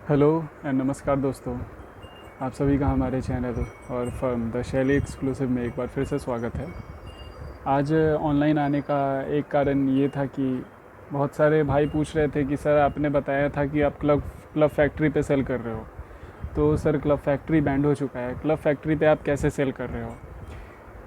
Hello and नमस्कार दोस्तों। आप सभी का हमारे चैनल और फर्म द शैली एक्सक्लूसिव में एक बार फिर से स्वागत है। आज ऑनलाइन आने का एक कारण ये था कि बहुत सारे भाई पूछ रहे थे कि सर आपने बताया था कि आप क्लब फैक्ट्री पे सेल कर रहे हो, तो सर क्लब फैक्ट्री बैंड हो चुका है, क्लब फैक्ट्री पे आप कैसे सेल कर रहे हो।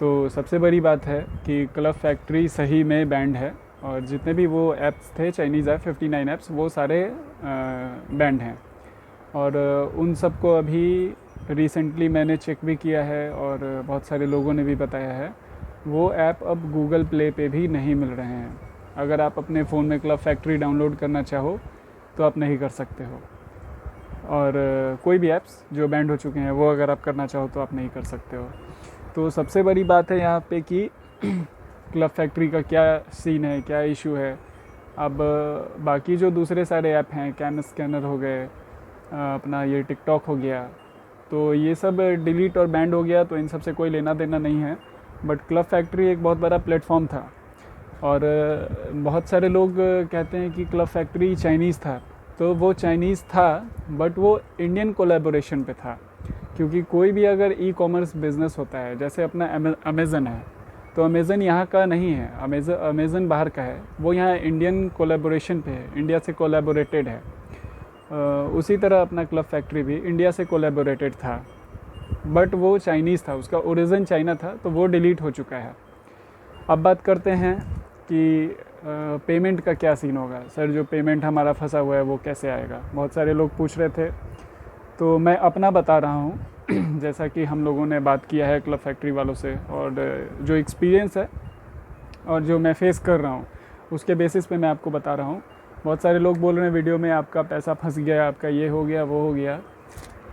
तो सबसे बड़ी बात है कि क्लब फैक्ट्री सही में बैंड है और जितने भी वो ऐप्स थे चाइनीज़ ऐप 59 ऐप्स वो सारे बैंड हैं। और उन सबको अभी रिसेंटली मैंने चेक भी किया है और बहुत सारे लोगों ने भी बताया है, वो ऐप अब गूगल प्ले पे भी नहीं मिल रहे हैं। अगर आप अपने फ़ोन में क्लब फैक्ट्री डाउनलोड करना चाहो तो आप नहीं कर सकते हो, और कोई भी ऐप्स जो बैंड हो चुके हैं वो अगर आप करना चाहो तो आप नहीं कर सकते हो। तो सबसे बड़ी बात है यहाँ पे कि क्लब फैक्ट्री का क्या सीन है, क्या इशू है। अब बाकी जो दूसरे सारे ऐप हैं, कैन स्कैनर हो गए, अपना ये टिकटॉक हो गया, तो ये सब डिलीट और बैंड हो गया, तो इन सब से कोई लेना देना नहीं है। बट क्लब फैक्ट्री एक बहुत बड़ा प्लेटफॉर्म था और बहुत सारे लोग कहते हैं कि क्लब फैक्ट्री चाइनीज़ था, तो वो चाइनीज़ था बट वो इंडियन कोलैबोरेशन पे था। क्योंकि कोई भी अगर ई कॉमर्स बिज़नेस होता है, जैसे अपना अमेज़न है, तो अमेज़न यहाँ का नहीं है, अमेज़न बाहर का है, वो यहाँ इंडियन कोलैबोरेशन पे है, इंडिया से कोलैबोरेटेड है। उसी तरह अपना क्लब फैक्ट्री भी इंडिया से कोलैबोरेटेड था बट वो चाइनीज़ था, उसका ओरिजिन चाइना था, तो वो डिलीट हो चुका है। अब बात करते हैं कि पेमेंट का क्या सीन होगा। सर जो पेमेंट हमारा फंसा हुआ है वो कैसे आएगा, बहुत सारे लोग पूछ रहे थे, तो मैं अपना बता रहा हूँ जैसा कि हम लोगों ने बात किया है क्लब फैक्ट्री वालों से, और जो एक्सपीरियंस है और जो मैं फेस कर रहा हूँ उसके बेसिस पे मैं आपको बता रहा हूँ। बहुत सारे लोग बोल रहे हैं वीडियो में आपका पैसा फंस गया, आपका ये हो गया वो हो गया।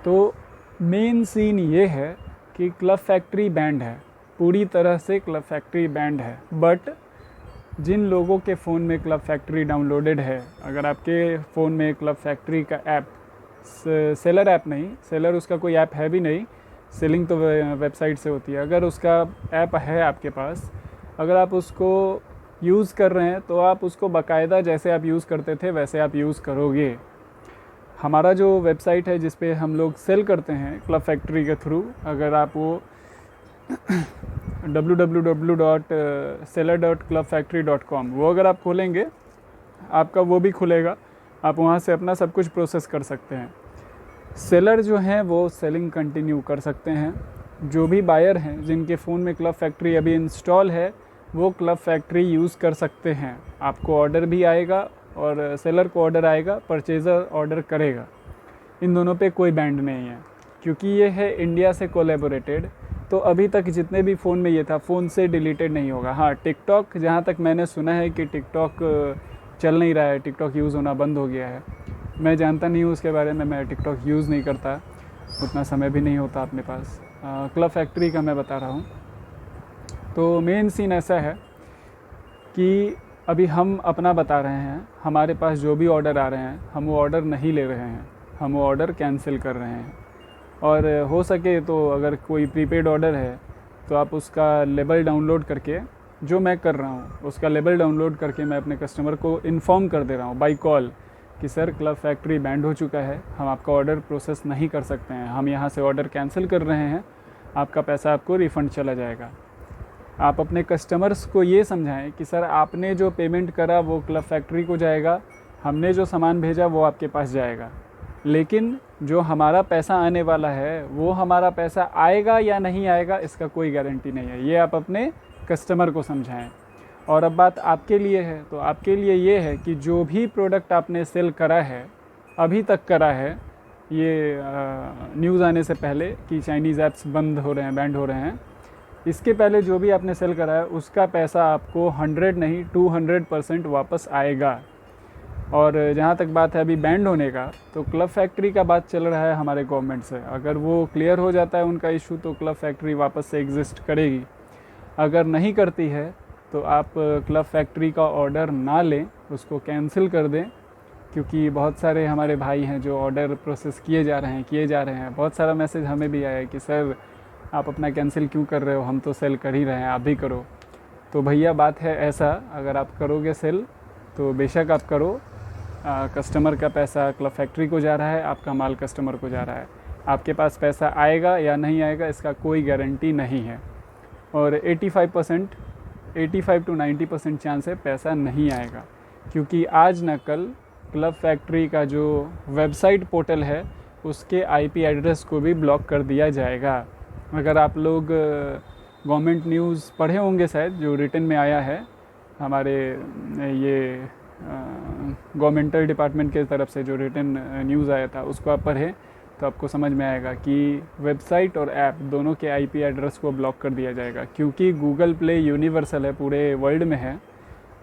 तो मेन सीन ये है कि क्लब फैक्ट्री बैंड है, पूरी तरह से क्लब फैक्ट्री बैंड है। बट जिन लोगों के फ़ोन में क्लब फैक्ट्री डाउनलोडेड है, अगर आपके फ़ोन में क्लब फैक्ट्री का ऐप, सेलर ऐप नहीं, सेलर उसका कोई ऐप है भी नहीं, सेलिंग तो वेबसाइट से होती है, अगर उसका ऐप है आपके पास, अगर आप उसको यूज़ कर रहे हैं तो आप उसको बाकायदा जैसे आप यूज़ करते थे वैसे आप यूज़ करोगे। हमारा जो वेबसाइट है जिस पे हम लोग सेल करते हैं क्लब फैक्ट्री के थ्रू, अगर आप वो www.seller.clubfactory.com वो अगर आप खोलेंगे, आपका वो भी खुलेगा, आप वहाँ से अपना सब कुछ प्रोसेस कर सकते हैं। सेलर जो हैं वो सेलिंग कंटिन्यू कर सकते हैं। जो भी बायर हैं जिनके फ़ोन में क्लब फैक्ट्री अभी इंस्टॉल है वो क्लब फैक्ट्री यूज़ कर सकते हैं। आपको ऑर्डर भी आएगा और सेलर को ऑर्डर आएगा, परचेज़र ऑर्डर करेगा। इन दोनों पे कोई बैंड नहीं है क्योंकि ये है इंडिया से कोलैबोरेटेड। तो अभी तक जितने भी फ़ोन में ये था, फ़ोन से डिलीटेड नहीं होगा। हाँ, टिकटॉक, जहाँ तक मैंने सुना है कि टिकटॉक चल नहीं रहा है, टिकटॉक यूज़ होना बंद हो गया है। मैं जानता नहीं हूँ उसके बारे में, मैं टिकटॉक यूज़ नहीं करता, उतना समय भी नहीं होता अपने पास। क्लब फैक्ट्री का मैं बता रहा हूँ। तो मेन सीन ऐसा है कि अभी हम अपना बता रहे हैं, हमारे पास जो भी ऑर्डर आ रहे हैं हम वो ऑर्डर नहीं ले रहे हैं, हम वो ऑर्डर कैंसिल कर रहे हैं। और हो सके तो अगर कोई प्रीपेड ऑर्डर है तो आप उसका लेबल डाउनलोड करके, जो मैं कर रहा हूँ उसका लेबल डाउनलोड करके मैं अपने कस्टमर को इन्फॉर्म कर दे रहा हूँ बाई कॉल कि सर क्लब फैक्ट्री बैंड हो चुका है, हम आपका ऑर्डर प्रोसेस नहीं कर सकते हैं, हम यहाँ से ऑर्डर कैंसिल कर रहे हैं, आपका पैसा आपको रिफ़ंड चला जाएगा। आप अपने कस्टमर्स को ये समझाएं कि सर आपने जो पेमेंट करा वो क्लब फैक्ट्री को जाएगा, हमने जो सामान भेजा वो आपके पास जाएगा, लेकिन जो हमारा पैसा आने वाला है वो हमारा पैसा आएगा या नहीं आएगा इसका कोई गारंटी नहीं है। ये आप अपने कस्टमर को समझाएं। और अब बात आपके लिए है, तो आपके लिए ये है कि जो भी प्रोडक्ट आपने सेल करा है, अभी तक करा है, ये न्यूज़ आने से पहले कि चाइनीज़ ऐप्स बंद हो रहे हैं, बैंड हो रहे हैं, इसके पहले जो भी आपने सेल करा है उसका पैसा आपको 100 नहीं 200% वापस आएगा। और जहाँ तक बात है अभी बैंड होने का, तो क्लब फैक्ट्री का बात चल रहा है हमारे गवर्नमेंट से। अगर वो क्लियर हो जाता है उनका इशू तो क्लब फैक्ट्री वापस से एग्जिस्ट करेगी। अगर नहीं करती है तो आप क्लब फैक्ट्री का ऑर्डर ना लें, उसको कैंसिल कर दें, क्योंकि बहुत सारे हमारे भाई हैं जो ऑर्डर प्रोसेस किए जा रहे हैं। बहुत सारा मैसेज हमें भी आया है कि सर आप अपना कैंसिल क्यों कर रहे हो, हम तो सेल कर ही रहे हैं, आप भी करो। तो भैया बात है ऐसा, अगर आप करोगे सेल तो बेशक आप करो, कस्टमर का पैसा क्लब फैक्ट्री को जा रहा है, आपका माल कस्टमर को जा रहा है। आपके पास पैसा आएगा या नहीं आएगा इसका कोई गारंटी नहीं है। और 85 to 90% चांस है पैसा नहीं आएगा, क्योंकि आज ना कल क्लब फैक्ट्री का जो वेबसाइट पोर्टल है उसके आईपी एड्रेस को भी ब्लॉक कर दिया जाएगा। अगर आप लोग गवर्नमेंट न्यूज़ पढ़े होंगे शायद, जो रिटन में आया है हमारे ये गवर्नमेंटल डिपार्टमेंट के तरफ से जो रिटन न्यूज़ आया था उसको आप पढ़ें तो आपको समझ में आएगा कि वेबसाइट और ऐप दोनों के आईपी एड्रेस को ब्लॉक कर दिया जाएगा। क्योंकि गूगल प्ले यूनिवर्सल है, पूरे वर्ल्ड में है,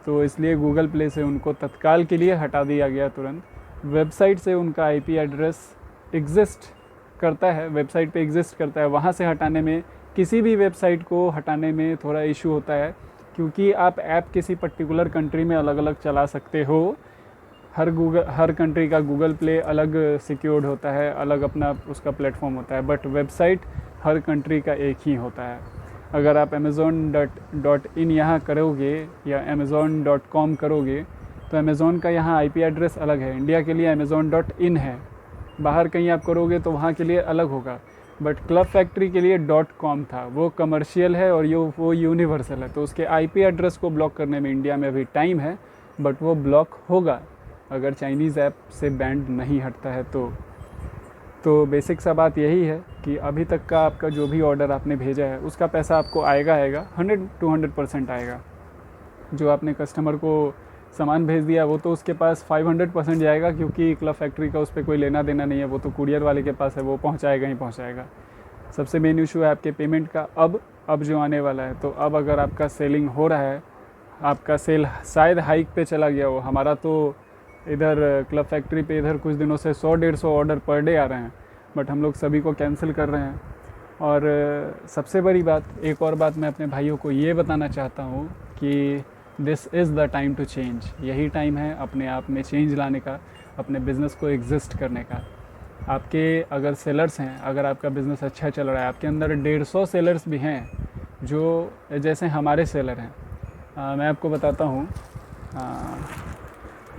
तो इसलिए गूगल प्ले से उनको तत्काल के लिए हटा दिया गया तुरंत। वेबसाइट से उनका आईपी एड्रेस एग्जिस्ट करता है, वेबसाइट पे एग्जिस्ट करता है, वहाँ से हटाने में, किसी भी वेबसाइट को हटाने में थोड़ा इशू होता है, क्योंकि आप ऐप किसी पर्टिकुलर कंट्री में अलग अलग चला सकते हो। हर कंट्री का गूगल प्ले अलग सिक्योर्ड होता है, अलग अपना उसका प्लेटफॉर्म होता है, बट वेबसाइट हर कंट्री का एक ही होता है। अगर आप amazon.in यहाँ करोगे या amazon.com करोगे तो अमेज़ॉन का यहाँ आईपी एड्रेस अलग है, इंडिया के लिए amazon.in है, बाहर कहीं आप करोगे तो वहाँ के लिए अलग होगा। बट क्लब फैक्ट्री के लिए .com था, वो कमर्शियल है और वो यूनिवर्सल है, तो उसके आईपी एड्रेस को ब्लॉक करने में इंडिया में अभी टाइम है, बट वो ब्लॉक होगा अगर चाइनीज़ ऐप से बैंड नहीं हटता है तो बेसिक सा बात यही है कि अभी तक का आपका जो भी ऑर्डर आपने भेजा है उसका पैसा आपको आएगा 100% आएगा। जो आपने कस्टमर को सामान भेज दिया वो तो उसके पास 500% जाएगा, क्योंकि क्लब फैक्ट्री का उस पर कोई लेना देना नहीं है, वो तो कुरियर वाले के पास है, वो पहुंचाएगा ही पहुंचाएगा। सबसे मेन इशू है आपके पेमेंट का अब जो आने वाला है। तो अब अगर आपका सेलिंग हो रहा है, आपका सेल शायद हाइक पे चला गया हो, हमारा तो इधर क्लब फैक्ट्री पे इधर कुछ दिनों से 100-150 ऑर्डर पर डे आ रहे हैं, बट हम लोग सभी को कैंसिल कर रहे हैं। और सबसे बड़ी बात, एक और बात मैं अपने भाइयों को ये बताना चाहता हूँ कि this is the time to change. यही टाइम है अपने आप में चेंज लाने का, अपने बिज़नेस को एग्जिस्ट करने का। आपके अगर सेलर्स हैं, अगर आपका बिज़नेस अच्छा चल रहा है, आपके अंदर 150 सेलर्स भी हैं जो जैसे हमारे सेलर हैं। मैं आपको बताता हूँ,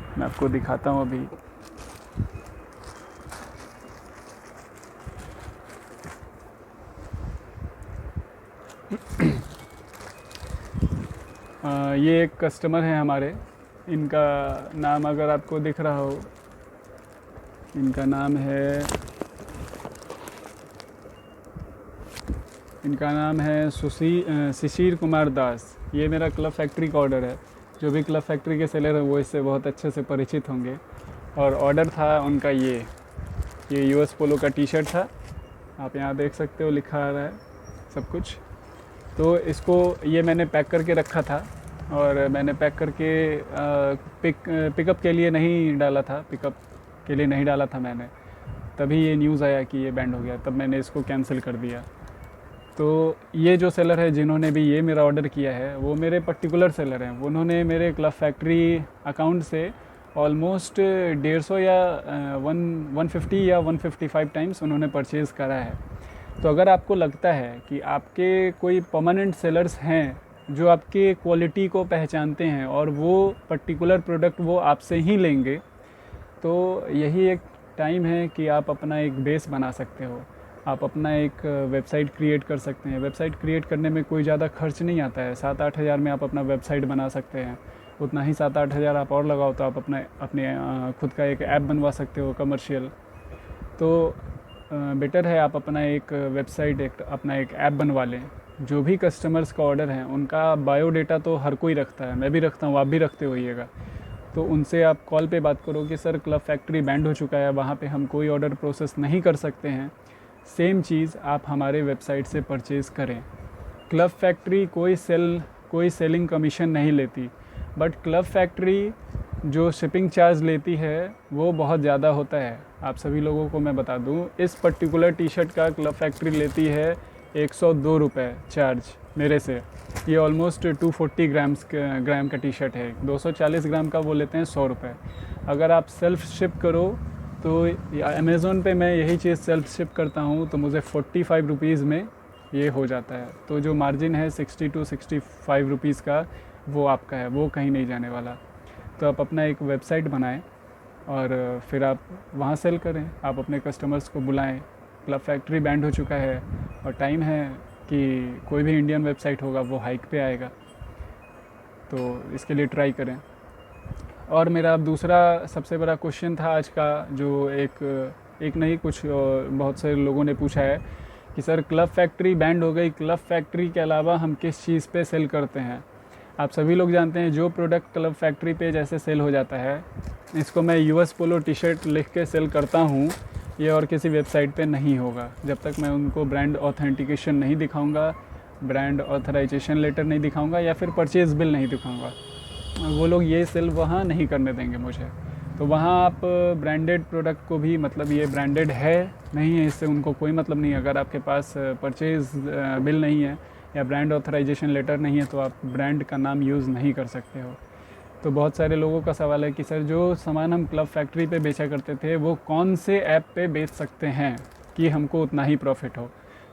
मैं आपको दिखाता हूँ अभी। ये एक कस्टमर है हमारे, इनका नाम अगर आपको दिख रहा हो, इनका नाम है शिशिर कुमार दास। ये मेरा क्लब फैक्ट्री का ऑर्डर है। जो भी क्लब फैक्ट्री के सेलर हैं वो इससे बहुत अच्छे से परिचित होंगे। और ऑर्डर था उनका ये यूएस पोलो का टी शर्ट था, आप यहाँ देख सकते हो, लिखा आ रहा है सब कुछ। तो इसको ये मैंने पैक करके रखा था, और मैंने पैक करके पिकअप के लिए नहीं डाला था मैंने, तभी ये न्यूज़ आया कि ये बैंड हो गया, तब मैंने इसको कैंसिल कर दिया। तो ये जो सेलर है जिन्होंने भी ये मेरा ऑर्डर किया है वो मेरे पर्टिकुलर सेलर हैं। उन्होंने मेरे क्लब फैक्ट्री अकाउंट से ऑलमोस्ट 150 या 150 या 155 टाइम्स उन्होंने परचेज़ करा है। तो अगर आपको लगता है कि आपके कोई परमानेंट सेलर्स हैं जो आपके क्वालिटी को पहचानते हैं और वो पर्टिकुलर प्रोडक्ट वो आपसे ही लेंगे, तो यही एक टाइम है कि आप अपना एक बेस बना सकते हो। आप अपना एक वेबसाइट क्रिएट कर सकते हैं। वेबसाइट क्रिएट करने में कोई ज़्यादा खर्च नहीं आता है, 7-8 हज़ार में आप अपना वेबसाइट बना सकते हैं। उतना ही 7-8 हज़ार आप और लगाओ तो आप अपने खुद का एक ऐप बनवा सकते हो कमर्शियल। तो बेटर है आप अपना एक वेबसाइट, अपना एक ऐप बनवा लें। जो भी कस्टमर्स का ऑर्डर है उनका बायोडेटा तो हर कोई रखता है, मैं भी रखता हूँ, आप भी रखते होइएगा। तो उनसे आप कॉल पे बात करो कि सर क्लब फैक्ट्री बैंड हो चुका है, वहाँ पे हम कोई ऑर्डर प्रोसेस नहीं कर सकते हैं। सेम चीज़ आप हमारे वेबसाइट से परचेज़ करें। क्लब फैक्ट्री कोई सेलिंग कमीशन नहीं लेती, बट क्लब फैक्ट्री जो शिपिंग चार्ज लेती है वो बहुत ज़्यादा होता है। आप सभी लोगों को मैं बता दूं, इस पर्टिकुलर टी शर्ट का क्लब फैक्ट्री लेती है 102 रुपये चार्ज मेरे से। ये ऑलमोस्ट 240 ग्राम का टी शर्ट है, 240 ग्राम का वो लेते हैं 100 रुपये। अगर आप सेल्फ़ शिप करो तो अमेज़ॉन पे मैं यही चीज़ सेल्फ़ शिप करता हूँ तो मुझे 45 रुपीज़ में ये हो जाता है। तो जो मार्जिन है 60 to 65 रुपीज़ का वो आपका है, वो कहीं नहीं जाने वाला। तो आप अपना एक वेबसाइट बनाएं और फिर आप वहाँ सेल करें, आप अपने कस्टमर्स को बुलाएं। क्लब फैक्ट्री बैंड हो चुका है और टाइम है कि कोई भी इंडियन वेबसाइट होगा वो हाइक पे आएगा, तो इसके लिए ट्राई करें। और मेरा अब दूसरा सबसे बड़ा क्वेश्चन था आज का, जो एक नहीं कुछ बहुत से लोगों ने पूछा है कि सर क्लब फैक्ट्री बैंड हो गई, क्लब फैक्ट्री के अलावा हम किस चीज़ पे सेल करते हैं। आप सभी लोग जानते हैं जो प्रोडक्ट क्लब फैक्ट्री पे जैसे सेल हो जाता है, इसको मैं यूएस पोलो टी शर्ट लिख के सेल करता हूँ, ये और किसी वेबसाइट पे नहीं होगा जब तक मैं उनको ब्रांड ऑथेंटिकेशन नहीं दिखाऊंगा, ब्रांड ऑथराइजेशन लेटर नहीं दिखाऊंगा या फिर परचेज़ बिल नहीं दिखाऊंगा। वो लोग ये सेल वहाँ नहीं करने देंगे मुझे। तो वहाँ आप ब्रांडेड प्रोडक्ट को भी, मतलब ये ब्रांडेड है नहीं है इससे उनको कोई मतलब नहीं। अगर आपके पास परचेज़ बिल नहीं है या ब्रांड ऑथराइजेशन लेटर नहीं है तो आप ब्रांड का नाम यूज़ नहीं कर सकते हो। तो बहुत सारे लोगों का सवाल है कि सर जो सामान हम क्लब फैक्ट्री पे बेचा करते थे वो कौन से ऐप पे बेच सकते हैं कि हमको उतना ही प्रॉफिट हो।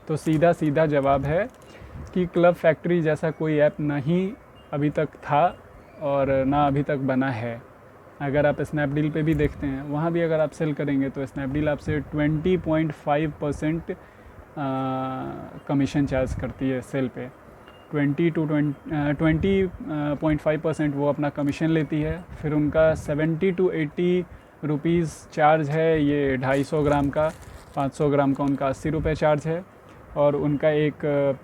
तो सीधा जवाब है कि क्लब फैक्ट्री जैसा कोई ऐप नहीं अभी तक था और ना अभी तक बना है। अगर आप स्नैपडील पे भी देखते हैं, वहाँ भी अगर आप सेल करेंगे तो स्नैपडील आपसे 20.5% कमीशन चार्ज करती है सेल पे। 20.5% वो अपना कमीशन लेती है। फिर उनका 70 to 80 रुपीज़ चार्ज है ये 250 ग्राम का, 500 ग्राम का उनका 80 रुपये चार्ज है। और उनका एक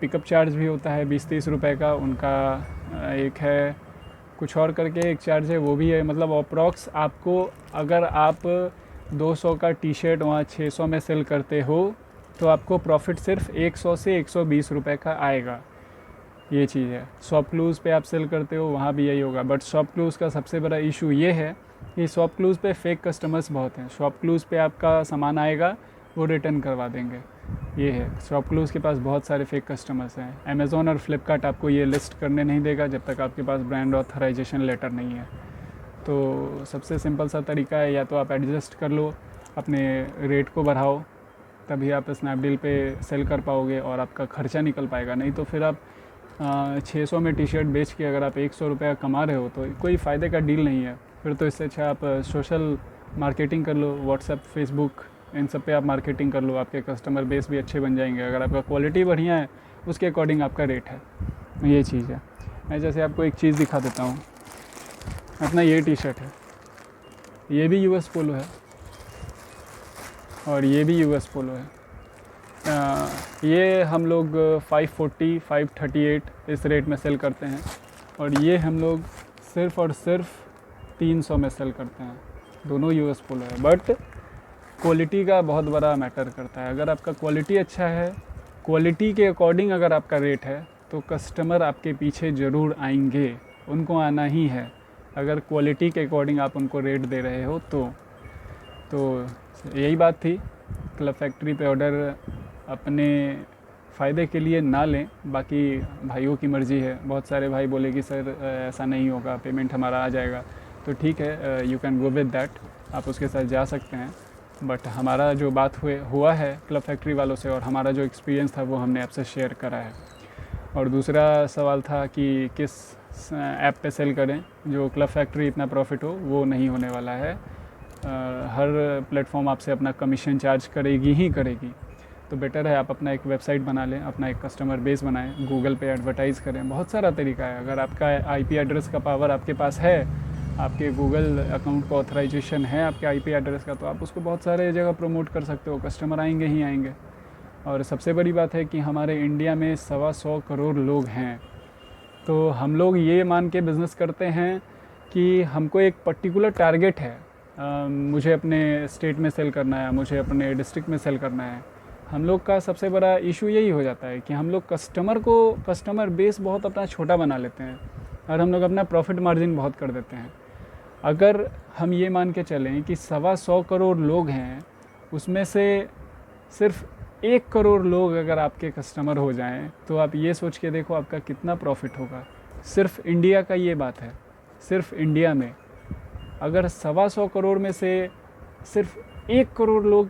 पिकअप चार्ज भी होता है 20-30 रुपये का। उनका एक है कुछ और करके एक चार्ज है, वो भी है। मतलब अप्रॉक्स आपको, अगर आप 200 का टी शर्ट वहाँ 600 में सेल करते हो तो आपको प्रॉफिट सिर्फ 100 से 120 रुपये का आएगा। ये चीज़ है। शॉप क्लूज़ पे आप सेल करते हो वहाँ भी यही होगा। बट शॉप क्लूज़ का सबसे बड़ा इशू ये है कि शॉप क्लूज़ पे फेक कस्टमर्स बहुत हैं। शॉप क्लूज़ पे आपका सामान आएगा वो रिटर्न करवा देंगे, ये है। शॉप क्लूज़ के पास बहुत सारे फेक कस्टमर्स हैं। अमेज़ॉन और फ्लिपकार्ट आपको ये लिस्ट करने नहीं देगा जब तक आपके पास ब्रांड ऑथराइजेशन लेटर नहीं है। तो सबसे सिंपल सा तरीका है, या तो आप एडजस्ट कर लो, अपने रेट को बढ़ाओ, तभी आप स्नैपडील पे सेल कर पाओगे और आपका खर्चा निकल पाएगा। नहीं तो फिर आप 600 में टी शर्ट बेच के अगर आप 100 रुपये कमा रहे हो तो कोई फ़ायदे का डील नहीं है। फिर तो इससे अच्छा आप सोशल मार्केटिंग कर लो, व्हाट्सएप, फेसबुक, इन सब पे आप मार्केटिंग कर लो, आपके कस्टमर बेस भी अच्छे बन जाएंगे। अगर आपका क्वालिटी बढ़िया है उसके अकॉर्डिंग आपका रेट है, ये चीज़ है। मैं जैसे आपको एक चीज़ दिखा देता हूँ, अपना ये टी शर्ट है, ये भी यूएस पोलो है और ये भी यूएस पोलो है। ये हम लोग 540, 538 इस रेट में सेल करते हैं और ये हम लोग सिर्फ़ और सिर्फ 300 में सेल करते हैं। दोनों यूएस पोलो है, बट क्वालिटी का बहुत बड़ा मैटर करता है। अगर आपका क्वालिटी अच्छा है, क्वालिटी के अकॉर्डिंग अगर आपका रेट है तो कस्टमर आपके पीछे ज़रूर आएंगे, उनको आना ही है। अगर क्वालिटी के अकॉर्डिंग आप उनको रेट दे रहे हो तो यही बात थी। क्लब फैक्ट्री पे ऑर्डर अपने फ़ायदे के लिए ना लें, बाकी भाइयों की मर्ज़ी है। बहुत सारे भाई बोले कि सर ऐसा नहीं होगा, पेमेंट हमारा आ जाएगा, तो ठीक है, you can go with that, आप उसके साथ जा सकते हैं। बट हमारा जो बात हुआ है क्लब फैक्ट्री वालों से और हमारा जो एक्सपीरियंस था वो हमने आपसे शेयर करा है। और दूसरा सवाल था कि किस ऐप पे सेल करें जो क्लब फैक्ट्री इतना प्रॉफिट हो, वो नहीं होने वाला है। हर प्लेटफॉर्म आपसे अपना कमीशन चार्ज करेगी ही करेगी। तो बेटर है आप अपना एक वेबसाइट बना लें, अपना एक कस्टमर बेस बनाएं, गूगल पे एडवर्टाइज़ करें। बहुत सारा तरीका है। अगर आपका आईपी एड्रेस का पावर आपके पास है, आपके गूगल अकाउंट का ऑथराइजेशन है आपके आईपी एड्रेस का, तो आप उसको बहुत सारे जगह प्रमोट कर सकते हो, कस्टमर आएंगे ही आएंगे। और सबसे बड़ी बात है कि हमारे इंडिया में 125 करोड़ लोग हैं। तो हम लोग ये मान के बिज़नेस करते हैं कि हमको एक पर्टिकुलर टारगेट है, मुझे अपने स्टेट में सेल करना है, मुझे अपने डिस्ट्रिक्ट में सेल करना है। हम लोग का सबसे बड़ा इशू यही हो जाता है कि हम लोग कस्टमर बेस बहुत अपना छोटा बना लेते हैं और हम लोग अपना प्रॉफिट मार्जिन बहुत कर देते हैं। अगर हम ये मान के चलें कि 125 करोड़ लोग हैं, उसमें से सिर्फ 1 करोड़ लोग अगर आपके कस्टमर हो जाएं, तो आप ये सोच के देखो आपका कितना प्रॉफिट होगा। सिर्फ इंडिया का ये बात है, सिर्फ इंडिया में अगर 125 करोड़ में से सिर्फ 1 करोड़ लोग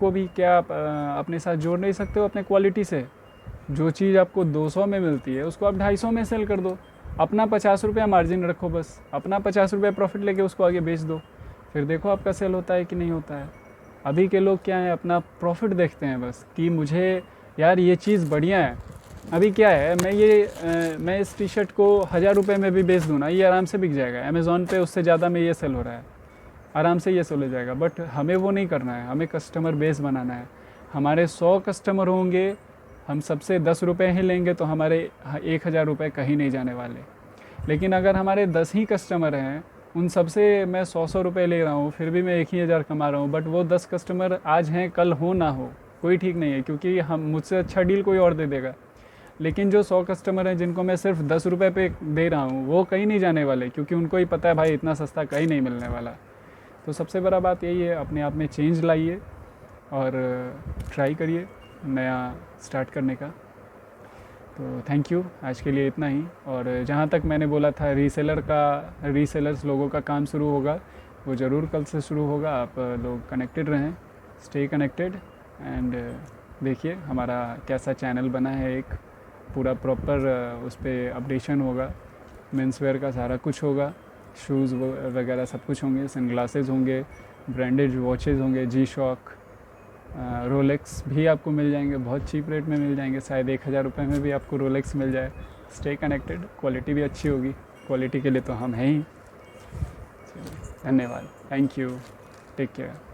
को भी क्या आप अपने साथ जोड़ नहीं सकते हो अपने क्वालिटी से? जो चीज़ आपको 200 में मिलती है उसको आप 250 में सेल कर दो, अपना 50 रुपया मार्जिन रखो, बस अपना 50 रुपया प्रॉफिट लेके उसको आगे बेच दो। फिर देखो आपका सेल होता है कि नहीं होता है। अभी के लोग क्या है, अपना प्रॉफिट देखते हैं बस, कि मुझे यार ये चीज़ बढ़िया है। अभी क्या है, मैं इस टी शर्ट को 1000 रुपये में भी बेच दूँ ना, ये आराम से बिक जाएगा अमेज़ॉन पे, उससे ज़्यादा में ये सेल हो रहा है, आराम से ये सेल हो जाएगा। बट हमें वो नहीं करना है, हमें कस्टमर बेस बनाना है। हमारे 100 कस्टमर होंगे, हम सबसे 10 रुपये ही लेंगे तो हमारे 1000 रुपये कहीं नहीं जाने वाले। लेकिन अगर हमारे 10 ही कस्टमर हैं, उन सबसे मैं 100 रुपये ले रहा हूँ, फिर भी मैं 1000 कमा रहा हूँ, बट वो 10 कस्टमर आज हैं, कल हो ना हो, कोई ठीक नहीं है, क्योंकि हम मुझसे अच्छा डील कोई और दे देगा। लेकिन जो 100 कस्टमर हैं जिनको मैं सिर्फ 10 रुपये पे दे रहा हूँ, वो कहीं नहीं जाने वाले, क्योंकि उनको ही पता है भाई इतना सस्ता कहीं नहीं मिलने वाला। तो सबसे बड़ा बात यही है, अपने आप में चेंज लाइए और ट्राई करिए नया स्टार्ट करने का। तो थैंक यू, आज के लिए इतना ही। और जहाँ तक मैंने बोला था रीसेलर्स लोगों का काम शुरू होगा, वो ज़रूर कल से शुरू होगा। आप लोग कनेक्टेड रहें, स्टे कनेक्टेड एंड देखिए हमारा कैसा चैनल बना है, एक पूरा प्रॉपर उस पर अपडेशन होगा, मेंस वेयर का सारा कुछ होगा, शूज़ वगैरह सब कुछ होंगे, सनग्लासेस होंगे, ब्रांडेड वॉचेज़ होंगे, जी शॉक, रोलेक्स भी आपको मिल जाएंगे, बहुत चीप रेट में मिल जाएंगे, शायद 1000 रुपये में भी आपको रोलेक्स मिल जाए। स्टे कनेक्टेड, क्वालिटी भी अच्छी होगी, क्वालिटी के लिए तो हम हैं ही। धन्यवाद, थैंक यू, टेक केयर।